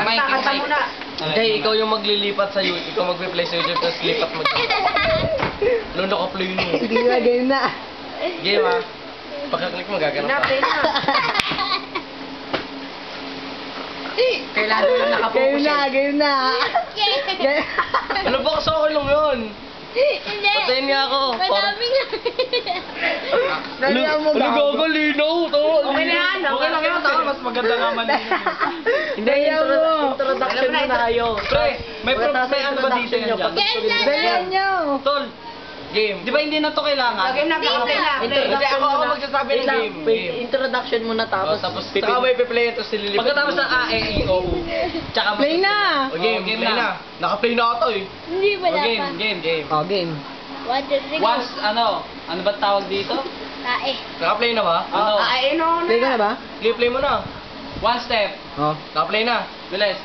Kanta mo na. Hey, ikaw yung maglilipat sa YouTube. Ikaw magpe-play sa YouTube, tapos lipat mo dyan. Ano naka-play mo? Sige na, game na. Game ah. Pagka-click mo, gaganap ka. Play na. Kailangan mo lang nakapokus eh. Game na. Ano ba kasi ako lang yun? Hindi. Patayin nga ako. Madami nga. Dalihan mo Ano ba? gagalinaw? Okay na yan. Okay lang yan. Mas maganda nga man. Hindi, Introduction mo na kayo. Pre, may ano ba dito yan dyan? Dalihan nyo. Tol, game. Di ba hindi na to kailangan? Game na. Hindi, ako magsasabi ng game. Introduction muna Tapos saka may pe-play ito sililipat. Pagkatapos ng A, E, I, O, U. Tsaka Play na. O game, play na. Naka-play na ito eh. Hindi wala pa. Game. Oh, game. 1, 2, 3, go. Once, ano ba tawag dito? Tae. Naka-play na ba? Ano? Play ka na ba? Play mo na. One step. Oh. Naka-play na. Bilis.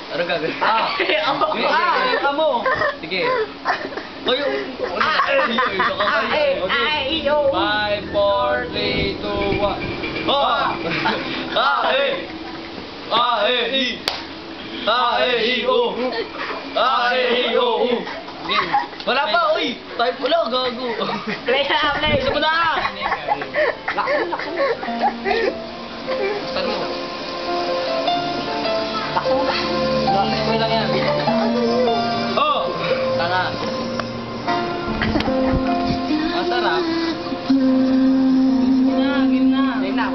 Ano gagawin? Ka mo. Sige. Ay, I-O. 5, 4, 3, 2, 1. Wala pa, uy! Type wala, gago. Play na. Isa mo na! Laksan mo. Saan mo? Okay lang yan. Oh! Tanga. Masarap. Game na. Play na.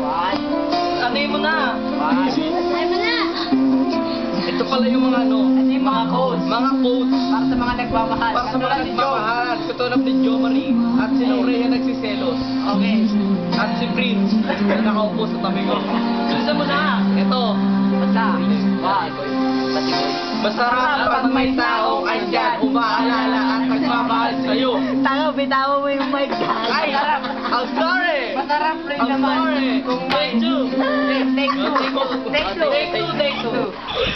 Ano mo na? Ay mo na. Ito pala yung mga ano, Mga codes. mga codes. Para sa mga nagmamahal. Para sa mga nagmamahal. Katulad ni Jo Marie at si Laurea nagsiselos. Okay. At si Prince na nakaupo sa tabi ko. Bilisan mo na. Ito. Basta. Masarap pag may taong andyan, umaalala at nagmamahal sa'yo. Tanga, bitawa mo yung mic dyan. Ay, I'm sorry! Masarap rin I'm naman. sorry! Kung may two. Take two.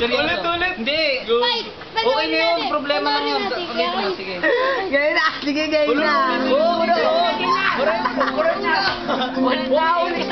Ulit-ulit. Hindi. Fight. Okay na yun. Problema lang yun. Okay na. Sige. Game na. Sige, game na. Oo, Wala ulit.